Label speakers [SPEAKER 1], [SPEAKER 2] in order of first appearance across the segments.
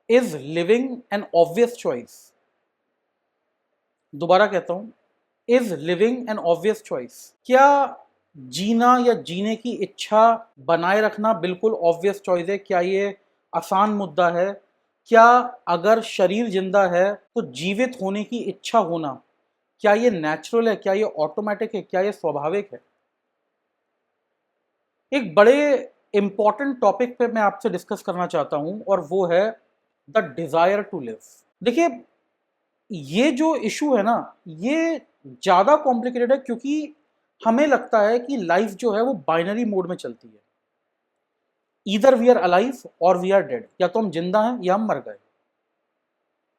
[SPEAKER 1] Is living an obvious choice? दोबारा कहता हूं, is living an obvious choice? क्या जीना या जीने की इच्छा बनाए रखना बिल्कुल ऑब्वियस चॉइस है? क्या ये आसान मुद्दा है? क्या अगर शरीर जिंदा है तो जीवित होने की इच्छा होना, क्या ये नेचुरल है? क्या ये ऑटोमेटिक है? क्या ये स्वाभाविक है? एक बड़े इंपॉर्टेंट टॉपिक पे मैं आपसे डिस्कस करना चाहता हूं, और वो है द डिजायर टू लिव। देखिए, ये जो इशू है ना, ये ज़्यादा कॉम्प्लिकेटेड है, क्योंकि हमें लगता है कि लाइफ जो है वो बाइनरी मोड में चलती है। ईदर वी आर अलाइव और वी आर डेड, या तो हम जिंदा हैं या हम मर गए।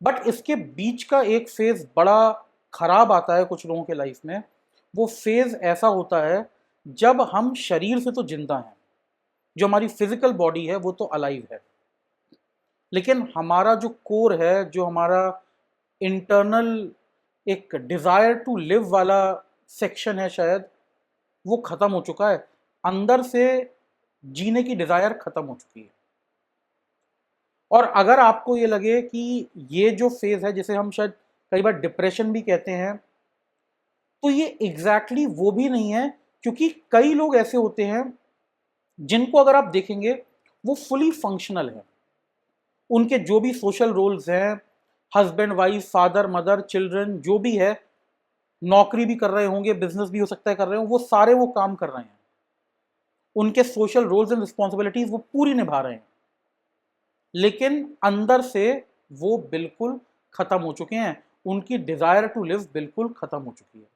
[SPEAKER 1] बट इसके बीच का एक फेज बड़ा खराब आता है कुछ लोगों के लाइफ में। वो फेज ऐसा होता है जब हम शरीर से तो जिंदा हैं, जो हमारी फिजिकल बॉडी है वो तो अलाइव है, लेकिन हमारा जो कोर है, जो हमारा इंटरनल एक डिजायर टू लिव वाला सेक्शन है, शायद वो खत्म हो चुका है। अंदर से जीने की डिजायर खत्म हो चुकी है। और अगर आपको ये लगे कि ये जो फेज है, जिसे हम शायद कई बार डिप्रेशन भी कहते हैं, तो ये एग्जैक्टली वो भी नहीं है। क्योंकि कई लोग ऐसे होते हैं जिनको अगर आप देखेंगे वो फुली फंक्शनल है। उनके जो भी सोशल रोल्स हैं, husband wife, father mother, children, जो भी है, नौकरी भी कर रहे होंगे, बिजनेस भी हो सकता है कर रहे हो, वो सारे वो काम कर रहे हैं। उनके सोशल रोल्स एंड रिस्पॉन्सिबिलिटीज वो पूरी निभा रहे हैं, लेकिन अंदर से वो बिल्कुल खत्म हो चुके हैं। उनकी डिजायर टू लिव बिल्कुल खत्म हो चुकी है।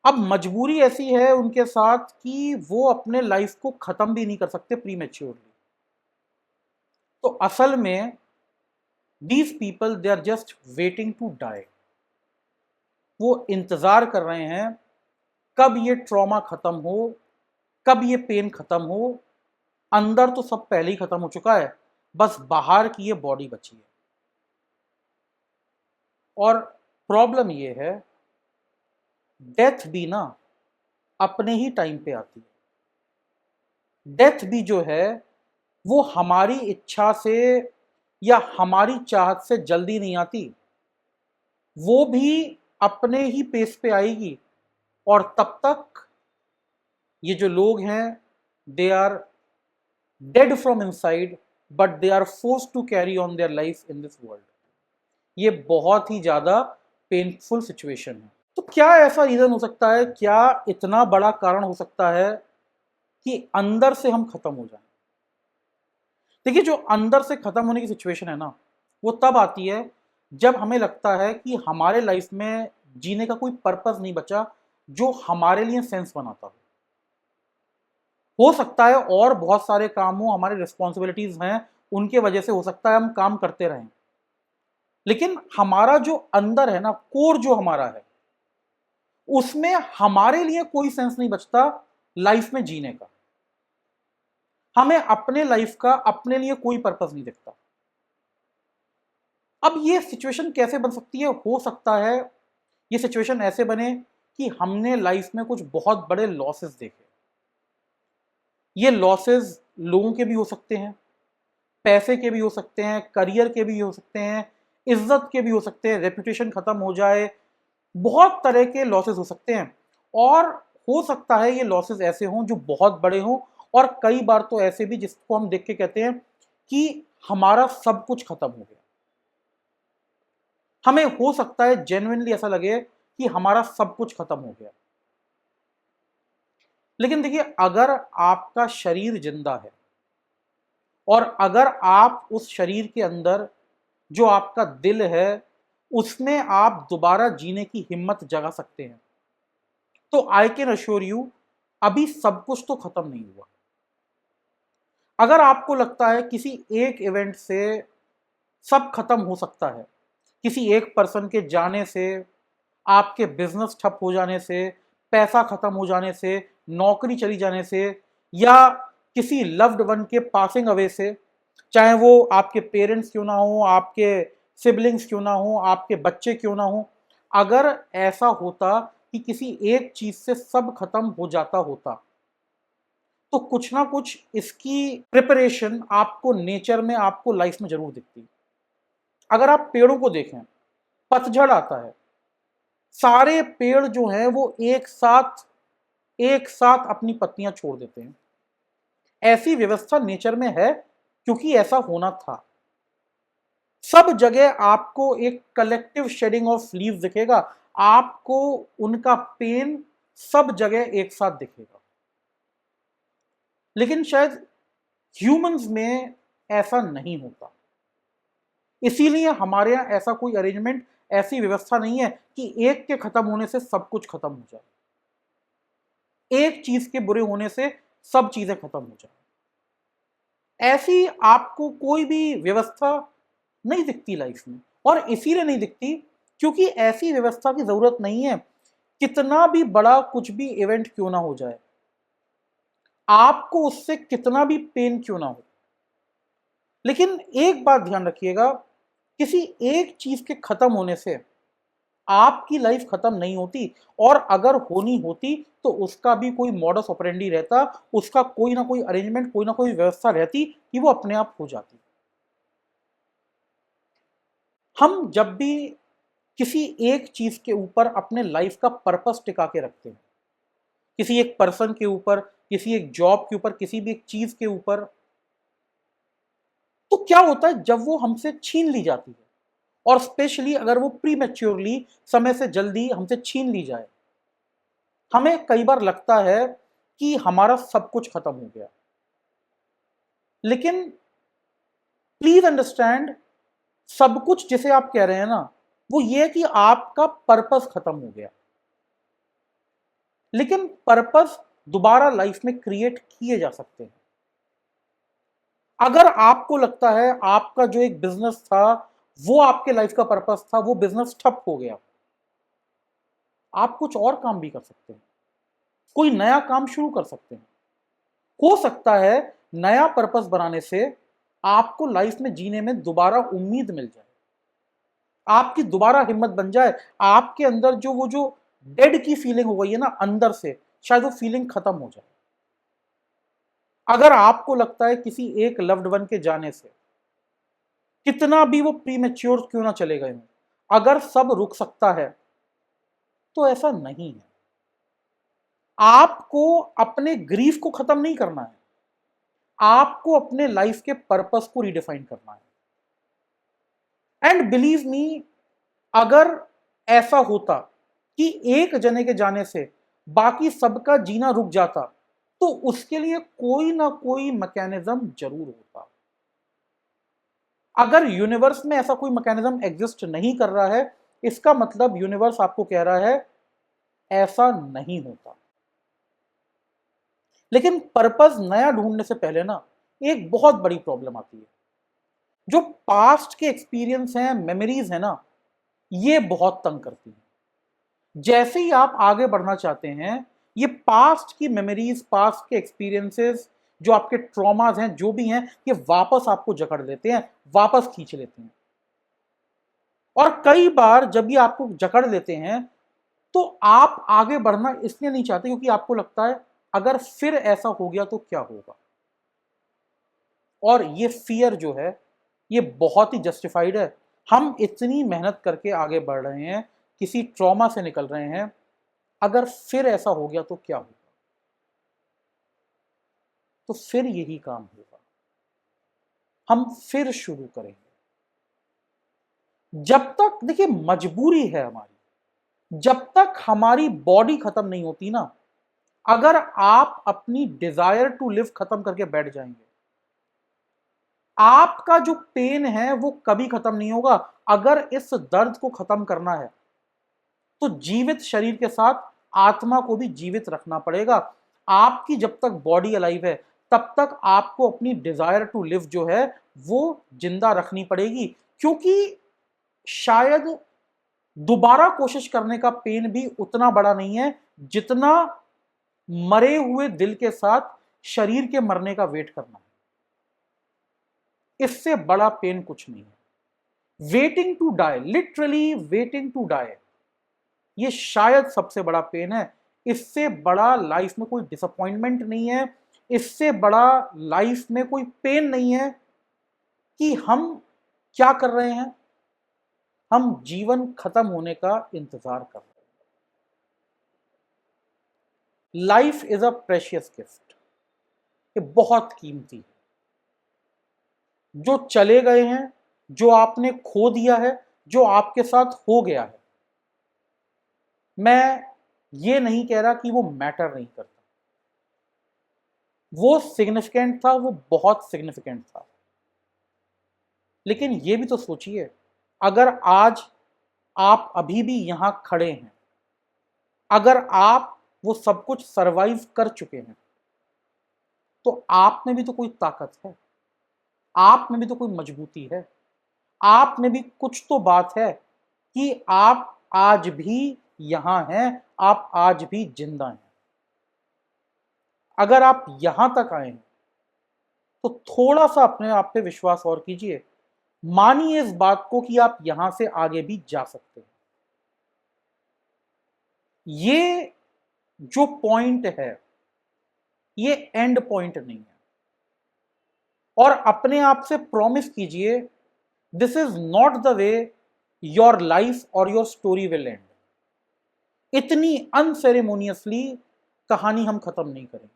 [SPEAKER 1] अब मजबूरी ऐसी है उनके साथ कि वो अपने लाइफ को खत्म भी नहीं कर सकते प्रीमेच्योरली। तो असल में these people they are just waiting to die. वो इंतजार कर रहे हैं कब ये ट्रॉमा खत्म हो, कब ये पेन खत्म हो। अंदर तो सब पहले ही खत्म हो चुका है, बस बाहर की ये बॉडी बची है। और प्रॉब्लम ये है, डेथ भी ना अपने ही टाइम पे आती है। डेथ भी जो है वो हमारी इच्छा से या हमारी चाहत से जल्दी नहीं आती। वो भी अपने ही पेस पे आएगी। और तब तक ये जो लोग हैं, they are dead from inside, but they are forced to carry on their life in this world. ये बहुत ही ज्यादा पेनफुल सिचुएशन है। तो क्या ऐसा रीजन हो सकता है, क्या इतना बड़ा कारण हो सकता है कि अंदर से हम खत्म हो जाएं? देखिए, जो अंदर से खत्म होने की सिचुएशन है ना, वो तब आती है जब हमें लगता है कि हमारे लाइफ में जीने का कोई पर्पस नहीं बचा जो हमारे लिए सेंस बनाता हो सकता है और बहुत सारे काम हो, हमारे रिस्पॉन्सिबिलिटीज हैं, उनके वजह से हो सकता है हम काम करते रहें, लेकिन हमारा जो अंदर है ना, कोर जो हमारा है, उसमें हमारे लिए कोई सेंस नहीं बचता लाइफ में जीने का। हमें अपने लाइफ का अपने लिए कोई पर्पस नहीं दिखता। अब ये सिचुएशन कैसे बन सकती है? हो सकता है ये सिचुएशन ऐसे बने कि हमने लाइफ में कुछ बहुत बड़े लॉसेस देखे। ये लॉसेस लोगों के भी हो सकते हैं, पैसे के भी हो सकते हैं, करियर के भी हो सकते हैं, इज्जत के भी हो सकते हैं, रेपुटेशन खत्म हो जाए, बहुत तरह के लॉसेस हो सकते हैं। और हो सकता है ये लॉसेस ऐसे हों जो बहुत बड़े हों, और कई बार तो ऐसे भी जिसको हम देख के कहते हैं कि हमारा सब कुछ खत्म हो गया। हमें हो सकता है जेन्युइनली ऐसा लगे कि हमारा सब कुछ खत्म हो गया। लेकिन देखिए, अगर आपका शरीर जिंदा है और अगर आप उस शरीर के अंदर जो आपका दिल है उसमें आप दोबारा जीने की हिम्मत जगा सकते हैं, तो आई कैन अश्योर यू, अभी सब कुछ तो खत्म नहीं हुआ। अगर आपको लगता है किसी एक इवेंट से सब खत्म हो सकता है, किसी एक पर्सन के जाने से, आपके बिजनेस ठप हो जाने से, पैसा खत्म हो जाने से, नौकरी चली जाने से, या किसी लव्ड वन के पासिंग अवे से, चाहे वो आपके पेरेंट्स क्यों ना हो, आपके सिबलिंग्स क्यों ना हो, आपके बच्चे क्यों ना हो, अगर ऐसा होता कि किसी एक चीज से सब खत्म हो जाता होता, तो कुछ ना कुछ इसकी प्रिपरेशन आपको नेचर में, आपको लाइफ में जरूर दिखती है। अगर आप पेड़ों को देखें, पतझड़ आता है, सारे पेड़ जो हैं वो एक साथ अपनी पत्तियां छोड़ देते हैं। ऐसी व्यवस्था नेचर में है क्योंकि ऐसा होना था। सब जगह आपको एक कलेक्टिव शेडिंग ऑफ लीव्स दिखेगा, आपको उनका पेन सब जगह एक साथ दिखेगा। लेकिन शायद ह्यूमंस में ऐसा नहीं होता, इसीलिए हमारे यहां ऐसा कोई अरेंजमेंट, ऐसी व्यवस्था नहीं है कि एक के खत्म होने से सब कुछ खत्म हो जाए, एक चीज के बुरे होने से सब चीजें खत्म हो जाए। ऐसी आपको कोई भी व्यवस्था नहीं दिखती लाइफ में, और इसीलिए नहीं दिखती क्योंकि ऐसी व्यवस्था की जरूरत नहीं है। कितना भी बड़ा कुछ भी इवेंट क्यों ना हो जाए, आपको उससे कितना भी पेन क्यों ना हो, लेकिन एक बात ध्यान रखिएगा, किसी एक चीज के खत्म होने से आपकी लाइफ खत्म नहीं होती, और अगर होनी होती तो उसका भी कोई मॉडस ऑपरेंडी रहता, उसका कोई ना कोई अरेंजमेंट, कोई ना कोई व्यवस्था रहती कि वो अपने आप हो जाती। हम जब भी किसी एक चीज के ऊपर अपने लाइफ का पर्पस टिका के रखते हैं, किसी एक पर्सन के ऊपर, किसी एक जॉब के ऊपर, किसी भी एक चीज के ऊपर, तो क्या होता है जब वो हमसे छीन ली जाती है, और स्पेशली अगर वो प्रीमेच्योरली, समय से जल्दी हमसे छीन ली जाए, हमें कई बार लगता है कि हमारा सब कुछ खत्म हो गया। लेकिन प्लीज अंडरस्टैंड, सब कुछ जिसे आप कह रहे हैं ना, वो ये है कि आपका पर्पस खत्म हो गया। लेकिन पर्पस दोबारा लाइफ में क्रिएट किए जा सकते हैं। अगर आपको लगता है आपका जो एक बिजनेस था वो आपके लाइफ का पर्पस था, वो बिजनेस ठप हो गया, आप कुछ और काम भी कर सकते हैं, कोई नया काम शुरू कर सकते हैं। हो सकता है नया पर्पस बनाने से आपको लाइफ में जीने में दोबारा उम्मीद मिल जाए, आपकी दोबारा हिम्मत बन जाए, आपके अंदर जो वो जो डेड की फीलिंग हो गई है ना अंदर से, शायद वो फीलिंग खत्म हो जाए। अगर आपको लगता है किसी एक लव्ड वन के जाने से, कितना भी वो प्रीमेच्योर क्यों ना चले गए हों, अगर सब रुक सकता है, तो ऐसा नहीं है। आपको अपने ग्रीफ को खत्म नहीं करना है, आपको अपने लाइफ के पर्पस को रिडिफाइन करना है। एंड बिलीव मी, अगर ऐसा होता कि एक जने के जाने से बाकी सबका जीना रुक जाता, तो उसके लिए कोई ना कोई मैकेनिज्म जरूर होता। अगर यूनिवर्स में ऐसा कोई मैकेनिज्म एग्जिस्ट नहीं कर रहा है, इसका मतलब यूनिवर्स आपको कह रहा है ऐसा नहीं होता। लेकिन पर्पस नया ढूंढने से पहले ना एक बहुत बड़ी प्रॉब्लम आती है। जो पास्ट के एक्सपीरियंस हैं, मेमोरीज हैं ना, ये बहुत तंग करती हैं। जैसे ही आप आगे बढ़ना चाहते हैं, ये पास्ट की मेमोरीज, पास्ट के एक्सपीरियंसेस, जो आपके ट्रॉमाज हैं, जो भी हैं, ये वापस आपको जकड़ लेते हैं, वापस खींच लेते हैं। और कई बार जब ये आपको जकड़ लेते हैं, तो आप आगे बढ़ना इसलिए नहीं चाहते क्योंकि आपको लगता है अगर फिर ऐसा हो गया तो क्या होगा। और ये फियर जो है, ये बहुत ही जस्टिफाइड है। हम इतनी मेहनत करके आगे बढ़ रहे हैं, किसी ट्रॉमा से निकल रहे हैं, अगर फिर ऐसा हो गया तो क्या होगा। तो फिर यही काम होगा, हम फिर शुरू करेंगे। जब तक, देखिए, मजबूरी है हमारी, जब तक हमारी बॉडी खत्म नहीं होती ना, अगर आप अपनी डिजायर टू लिव खत्म करके बैठ जाएंगे, आपका जो पेन है वो कभी खत्म नहीं होगा। अगर इस दर्द को खत्म करना है तो जीवित शरीर के साथ आत्मा को भी जीवित रखना पड़ेगा। आपकी जब तक बॉडी अलाइव है, तब तक आपको अपनी डिजायर टू लिव जो है वो जिंदा रखनी पड़ेगी, क्योंकि शायद दोबारा कोशिश करने का पेन भी उतना बड़ा नहीं है जितना मरे हुए दिल के साथ शरीर के मरने का वेट करना है। इससे बड़ा पेन कुछ नहीं है। Waiting to die, literally waiting to die, ये शायद सबसे बड़ा पेन है। इससे बड़ा लाइफ में कोई डिसअपॉइंटमेंट नहीं है, इससे बड़ा लाइफ में कोई पेन नहीं है कि हम क्या कर रहे हैं, हम जीवन खत्म होने का इंतजार कर रहे हैं। Life is a precious gift, ये बहुत कीमती है। जो चले गए हैं, जो आपने खो दिया है, जो आपके साथ हो गया है, मैं ये नहीं कह रहा कि वो मैटर नहीं करता, वो सिग्निफिकेंट था, वो बहुत सिग्निफिकेंट था। लेकिन ये भी तो सोचिए, अगर आज आप अभी भी यहां खड़े हैं, अगर आप वो सब कुछ सरवाइव कर चुके हैं, तो आप में भी तो कोई ताकत है, आप में भी तो कोई मजबूती है, आप में भी कुछ तो बात है कि आप आज भी यहां हैं, आप आज भी जिंदा हैं। अगर आप यहां तक आए हैं तो थोड़ा सा अपने आप पे विश्वास और कीजिए, मानिए इस बात को कि आप यहां से आगे भी जा सकते हैं। ये जो पॉइंट है, ये एंड पॉइंट नहीं है। और अपने आप से प्रॉमिस कीजिए, this is not the way your life और योर स्टोरी विल एंड। इतनी अनसेरेमोनियसली कहानी हम खत्म नहीं करेंगे।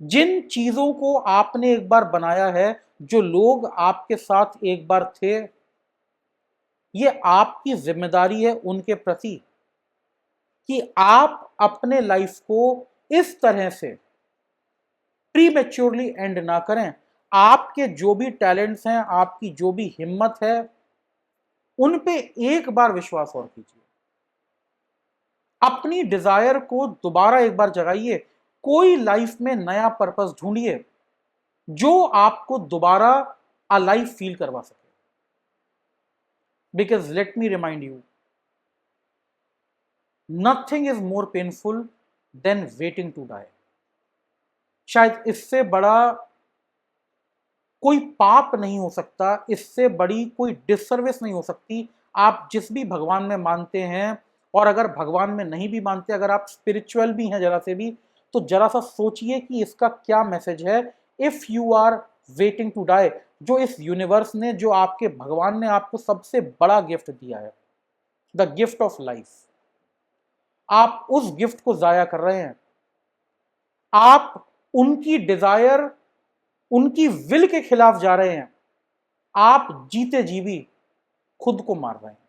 [SPEAKER 1] जिन चीजों को आपने एक बार बनाया है, जो लोग आपके साथ एक बार थे, ये आपकी जिम्मेदारी है उनके प्रति कि आप अपने लाइफ को इस तरह से प्रीमेच्योरली एंड ना करें। आपके जो भी टैलेंट्स हैं, आपकी जो भी हिम्मत है, उन पे एक बार विश्वास और कीजिए। अपनी डिजायर को दोबारा एक बार जगाइए। कोई लाइफ में नया पर्पस ढूंढिए जो आपको दोबारा अलाइव फील करवा सके। Because let me remind you, nothing is more painful than waiting to die. शायद इससे बड़ा कोई पाप नहीं हो सकता, इससे बड़ी कोई डिससर्विस नहीं हो सकती। आप जिस भी भगवान में मानते हैं, और अगर भगवान में नहीं भी मानते, अगर आप स्पिरिचुअल भी हैं जरा से भी, तो जरा सा सोचिए कि इसका क्या मैसेज है। If you are waiting to die, जो इस यूनिवर्स ने, जो आपके भगवान ने आपको सबसे बड़ा गिफ्ट दिया है, द गिफ्ट ऑफ लाइफ, आप उस गिफ्ट को जाया कर रहे हैं। आप उनकी डिजायर, उनकी विल के खिलाफ जा रहे हैं। आप जीते जी भी खुद को मार रहे हैं।